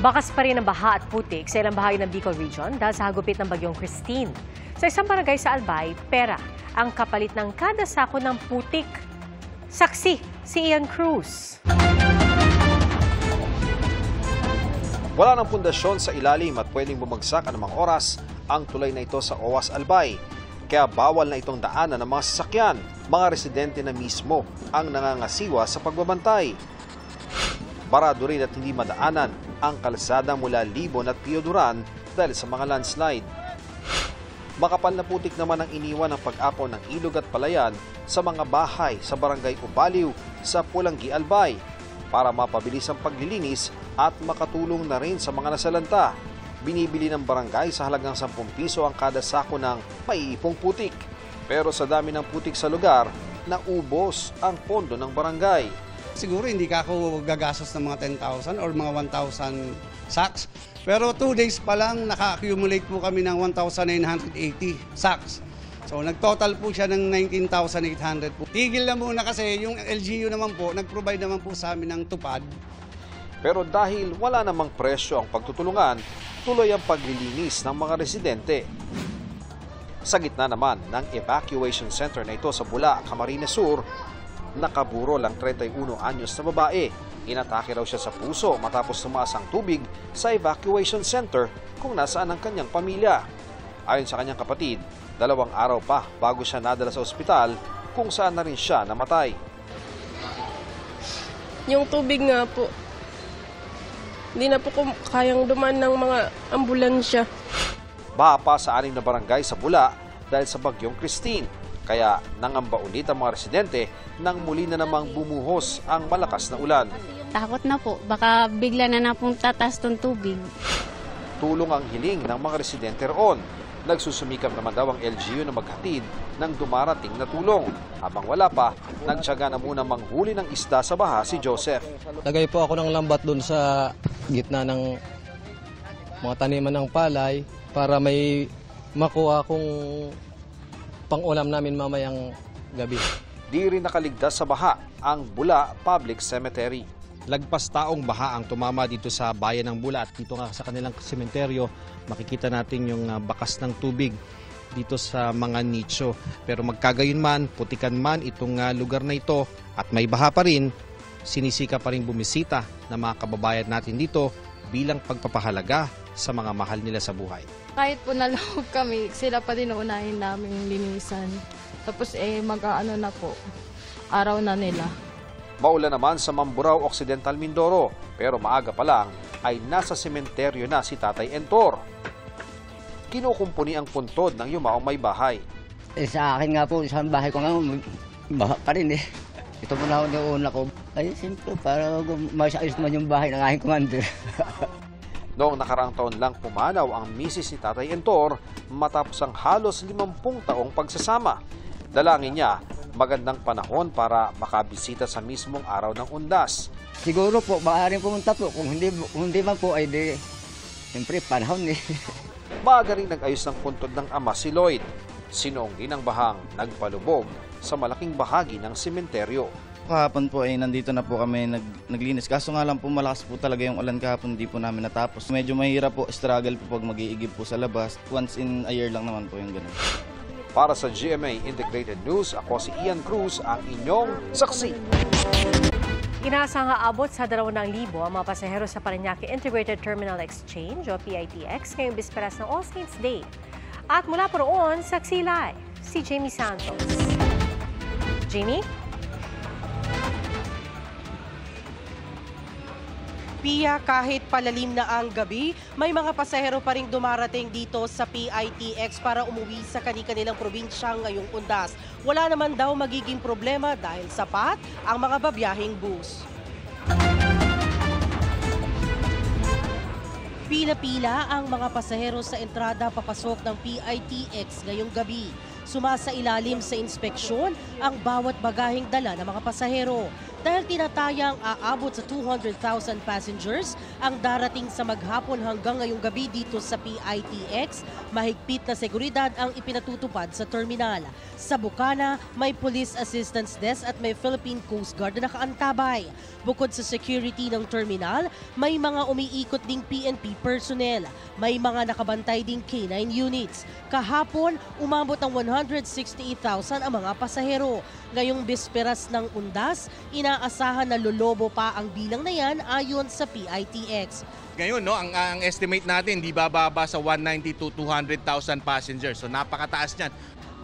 Bakas pa rin ang baha at putik sa ilang bahagi ng Bicol Region dahil sa hagupit ng bagyong Christine. Sa isang barangay sa Albay, pera ang kapalit ng kada sako ng putik. Saksi si Ian Cruz. Wala ng pundasyon sa ilalim at pwedeng bumagsak anumang oras ang tulay na ito sa OWAS Albay. Kaya bawal na itong daanan ng mga sasakyan. Mga residente na mismo ang nangangasiwa sa pagbabantay. Barado rin at hindi madaanan ang kalsada mula Libon at Pio Duran dahil sa mga landslide. Makapal na putik naman ang iniwan ng pag-apaw ng ilog at palayan sa mga bahay sa barangay Ubaliw sa Pulanggi, Albay para mapabilis ang paglilinis at makatulong na rin sa mga nasalanta. Binibili ng barangay sa halagang 10 piso ang kada sako ng maiipong putik. Pero sa dami ng putik sa lugar, naubos ang pondo ng barangay. Siguro hindi ka ako gagastos ng mga 10,000 or mga 1,000 sacks. Pero 2 days pa lang naka-accumulate po kami ng 1,980 sacks. So nag-total po siya ng 19,800 po. Tigil na muna kasi yung LGU naman po, nag-provide naman po sa amin ng tupad. Pero dahil wala namang presyo ang pagtutulungan, tuloy ang paglilinis ng mga residente. Sa gitna naman ng evacuation center na ito sa Bula, Camarines Sur, nakaburo lang 31 anyos na babae. Inatake raw siya sa puso matapos tumaas ang tubig sa evacuation center kung nasaan ang kanyang pamilya. Ayon sa kanyang kapatid, 2 araw pa bago siya nadala sa ospital kung saan na rin siya namatay. Yung tubig nga po, hindi na po kayang duman ng mga ambulansya. Baha pa sa 6 na barangay sa Bula dahil sa bagyong Christine. Kaya nangamba ulit ang mga residente nang muli na namang bumuhos ang malakas na ulan. Takot na po, baka bigla na pong tatas ng tubig. Tulong ang hiling ng mga residente roon. Nagsusumikap naman daw ang LGU na maghatid ng dumarating na tulong. Habang wala pa, nagtiyaga na muna manghuli ng isda sa baha si Joseph. Lagay po ako ng lambat doon sa gitna ng mga taniman ng palay para may makuha kong pang-ulam namin mamayang gabi. Di rin nakaligtas sa baha ang Bula Public Cemetery. Lagpas taong baha ang tumama dito sa bayan ng Bula at dito nga sa kanilang sementeryo makikita natin yung bakas ng tubig dito sa mga nicho. Pero magkagayon man, putikan man itong lugar na ito at may baha pa rin, sinisika pa rin bumisita ng mga kababayan natin dito bilang pagpapahalaga sa mga mahal nila sa buhay. Kahit po nalawag kami, sila pa din unahin namin linisan. Tapos mag-aano na po, araw na nila. Maulan naman sa Mamburao, Occidental Mindoro, pero maaga pa lang ay nasa sementeryo na si Tatay Entor. Kinukumpuni ang puntod ng yumaong may bahay. Sa akin nga po, sa bahay ko nga, baha pa rin eh. Ito po na una ko. Ay, simple, para masayos naman yung bahay ng aking commander. Noong nakaraang taon lang pumanaw ang misis ni Tatay Entor matapos ang halos 50 taong pagsasama. Dalangin niya, magandang panahon para makabisita sa mismong araw ng undas. Siguro po, maaaring pumunta po. Kung hindi man po, ay di, siyempre, panahon eh. Maaga rin nag-ayos ng puntod ng ama si Lloyd. Sinonggi ng bahang nagpalubog sa malaking bahagi ng sementeryo. Kahapon po ay nandito na po kami naglinis. Kaso nga lang po malakas po talaga yung ulan kahapon, hindi po namin natapos. Medyo mahirap po, struggle po pag mag-iigib po sa labas. Once in a year lang naman po yung ganun. Para sa GMA Integrated News, ako si Ian Cruz, ang inyong saksi. Inaasang aabot sa 2,000 ang mga pasahero sa Parañaque Integrated Terminal Exchange o PITX ngayong bisperas ng All Saints Day. At mula po roon, saksi live si Jamie Santos. Jamie? Pia, kahit palalim na ang gabi, may mga pasahero pa rin dumarating dito sa PITX para umuwi sa kani-kanilang probinsya ngayong undas. Wala naman daw magiging problema dahil sapat ang mga babiyahing bus. Pila-pila ang mga pasahero sa entrada papasok ng PITX ngayong gabi. Sumasailalim sa inspeksyon ang bawat bagaheng dala ng mga pasahero. Dahil tinatayang aabot sa 200,000 passengers ang darating sa maghapon hanggang ngayong gabi dito sa PITX, mahigpit na seguridad ang ipinatutupad sa terminal. Sa Bukana, may police assistance desk at may Philippine Coast Guard na nakaantabay. Bukod sa security ng terminal, may mga umiikot ding PNP personnel. May mga nakabantay ding K9 units. Kahapon, umabot ng 168,000 ang mga pasahero. Ngayong bisperas ng undas, inaasahan na lolobo pa ang bilang na yan ayon sa PITX. Ngayon, no, ang estimate natin, di bababa sa 190 to 200,000 passengers. So napakataas niyan.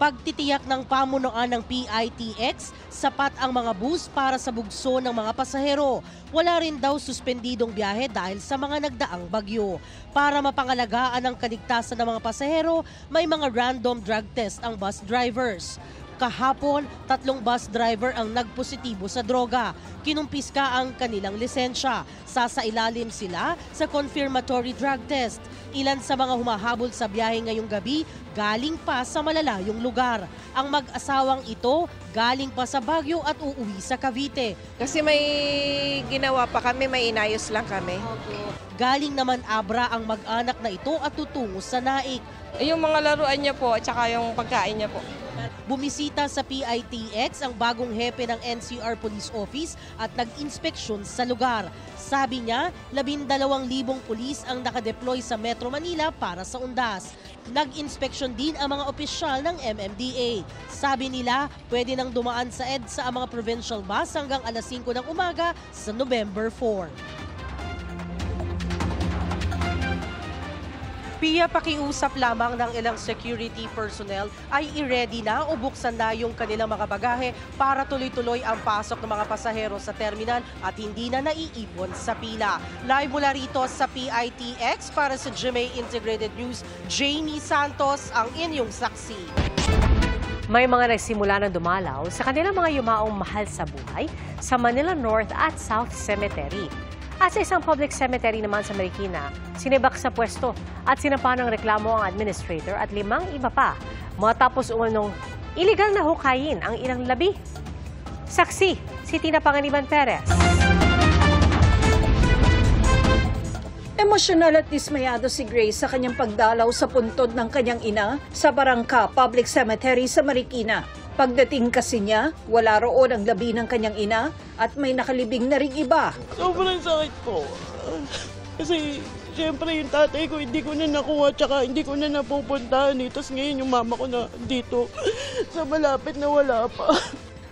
Pagtitiyak ng pamunuan ng PITX, sapat ang mga bus para sa bugso ng mga pasahero. Wala rin daw suspendidong biyahe dahil sa mga nagdaang bagyo. Para mapangalagaan ang kaligtasan ng mga pasahero, may mga random drug test ang bus drivers. Kahapon, 3 bus driver ang nagpositibo sa droga. Kinumpiska ang kanilang lisensya. Sasailalim sila sa confirmatory drug test. Ilan sa mga humahabol sa biyahe ngayong gabi galing pa sa malalayong lugar. Ang mag-asawang ito galing pa sa Baguio at uuwi sa Cavite. Kasi may ginawa pa kami, may inayos lang kami. Galing naman Abra ang mag-anak na ito at tutungo sa Naik. Yung mga laruan niya po at saka yung pagkain niya po. Bumisita sa PITX ang bagong hepe ng NCR Police Office at nag-inspeksyon sa lugar. Sabi niya, 12,000 pulis ang nakadeploy sa Metro Manila para sa undas. Nag-inspeksyon din ang mga opisyal ng MMDA. Sabi nila, pwede nang dumaan sa EDSA ang mga provincial bus hanggang alas 5 ng umaga sa November 4. Pia, pakiusap lamang ng ilang security personnel ay i-ready na o buksan na yung kanilang mga bagahe para tuloy-tuloy ang pasok ng mga pasahero sa terminal at hindi na naiipon sa pila. Live mula rito sa PITX para sa GMA Integrated News, Jamie Santos ang inyong saksi. May mga nagsimula ng dumalaw sa kanilang mga yumaong mahal sa buhay sa Manila North at South Cemetery. At sa isang public cemetery naman sa Marikina, sinibak sa pwesto at sinampa ng reklamo ang administrator at 5 iba pa matapos umanong iligal na hukayin ang ilang labi. Saksi, si Tina Panganiban Perez. Emosyonal at dismayado si Grace sa kanyang pagdalaw sa puntod ng kanyang ina sa Barangka Public Cemetery sa Marikina. Pagdating kasi niya, wala roon ang labi ng kanyang ina at may nakalibing na ring iba. Sobrang sakit po. Kasi siyempre yung tatay ko hindi ko na nakuha tsaka hindi ko na napupuntahan. Tapos ngayon yung mama ko na dito sa malapit na wala pa.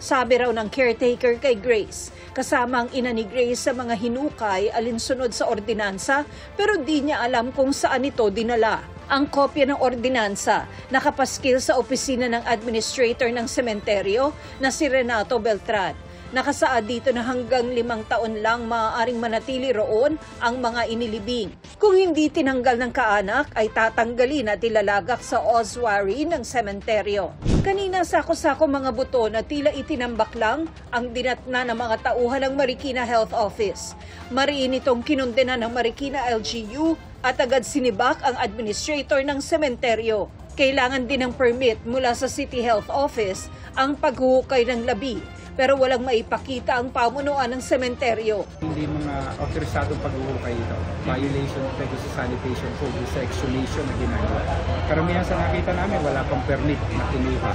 Sabi raw ng caretaker kay Grace, kasama ang ina ni Grace sa mga hinukay alinsunod sa ordinansa pero di niya alam kung saan ito dinala. Ang kopya ng ordinansa nakapaskil sa opisina ng administrator ng sementeryo na si Renato Beltran. Nakasaad dito na hanggang 5 taon lang maaaring manatili roon ang mga inilibing. Kung hindi tinanggal ng kaanak ay tatanggalin at ilalagak sa ossuary ng sementeryo. Kanina sako-sako mga buto na tila itinambak lang ang dinatna ng mga tauhan ng Marikina Health Office. Mariin itong kinundena ng Marikina LGU at agad sinibak ang administrator ng sementeryo. Kailangan din ng permit mula sa City Health Office ang paghuhukay ng labi. Pero walang maipakita ang pamunuan ng sementeryo. Hindi mga autorisadong paghuhukay ito. Violation of sa sanitation code, sa exhumation na ginagawa. Karamihan sa nakita namin, wala pang permit na kinuha.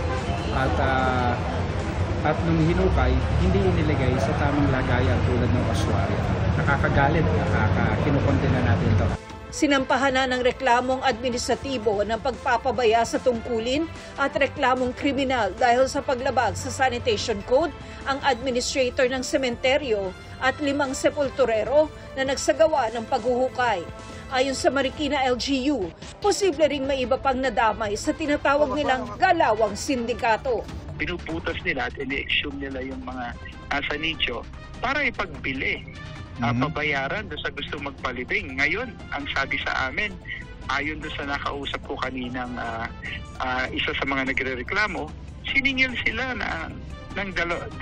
At nung hinukay, hindi inilagay sa tamang lagayan tulad ng ossuary. Nakakagalit, kinukontena natin ito. Sinampahan na ng reklamong administratibo ng pagpapabaya sa tungkulin at reklamong kriminal dahil sa paglabag sa sanitation code ang administrator ng sementeryo at 5 sepulturero na nagsagawa ng paghuhukay. Ayon sa Marikina LGU, posible ring may iba pang nadamay sa tinatawag nilang galawang sindikato. Pinuputas nila at in-exhume nila yung mga nasa nicho para ipagbili. Pabayaran doon sa gusto magpalibing. Ngayon, ang sabi sa amin, ayon doon sa nakausap ko kaninang isa sa mga nagrereklamo, siningil sila ng 20,000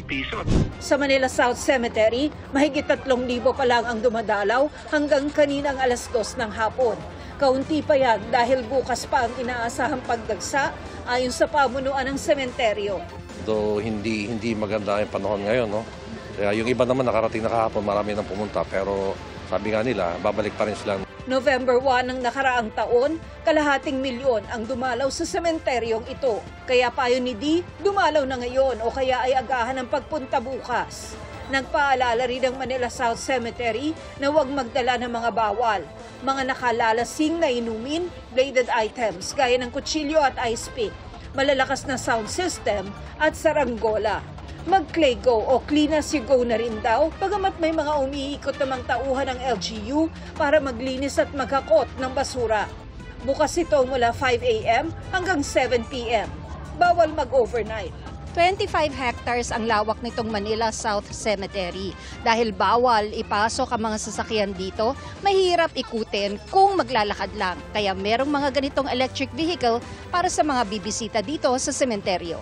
piso. Sa Manila South Cemetery, mahigit 3,000 pa lang ang dumadalaw hanggang kaninang alas 2 ng hapon. Kaunti pa yan dahil bukas pa ang inaasahang pagdagsa ayon sa pamunuan ng sementeryo. Though hindi maganda yung panahon ngayon, no? Kaya yung iba naman nakarating na kahapon, marami nang pumunta. Pero sabi nga nila, babalik pa rin sila. November 1 ng nakaraang taon, 250,000 ang dumalaw sa sementeryong ito. Kaya payo ni Dee, dumalaw na ngayon o kaya ay agahan ng pagpunta bukas. Nagpaalala rin ang Manila South Cemetery na huwag magdala ng mga bawal. Mga nakalalasing na inumin, bladed items gaya ng kutsilyo at ice pick, malalakas na sound system at saranggola. Mag-clay go o clean as you go na rin daw, bagamat may mga umiikot namang tauhan ng LGU para maglinis at maghakot ng basura. Bukas ito mula 5 a.m. hanggang 7 p.m. Bawal mag-overnight. 25 hectares ang lawak nitong Manila South Cemetery. Dahil bawal ipasok ang mga sasakyan dito, mahirap ikutin kung maglalakad lang. Kaya merong mga ganitong electric vehicle para sa mga bibisita dito sa sementeryo.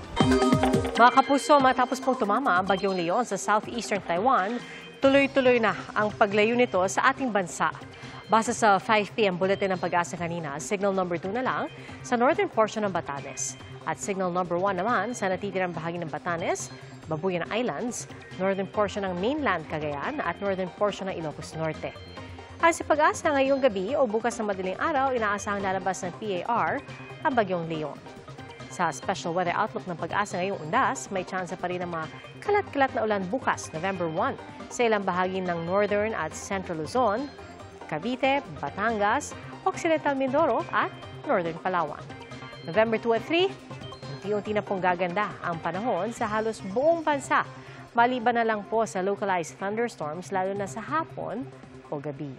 Mga kapuso, matapos pong tumama ang Bagyong Leon sa southeastern Taiwan, tuloy-tuloy na ang paglayo nito sa ating bansa. Base sa 5 p.m. bulletin ng Pag-asa kanina, signal number 2 na lang sa northern portion ng Batanes. At signal number 1 naman sa natitirang bahagi ng Batanes, Babuyan Islands, northern portion ng mainland Cagayan at northern portion ng Ilocos Norte. At sa Pag-asa ngayong gabi o bukas ng madaling araw, inaasahang lalabas ng PAR ang Bagyong Leon. Sa special weather outlook ng Pag-asa ngayong undas, may tsansa pa rin ng mga kalat-kalat na ulan bukas, November 1, sa ilang bahagi ng northern at central Luzon, Cavite, Batangas, Occidental Mindoro at northern Palawan. November 2 at 3, unti-unti na pong gaganda ang panahon sa halos buong bansa, maliban na lang po sa localized thunderstorms lalo na sa hapon o gabi.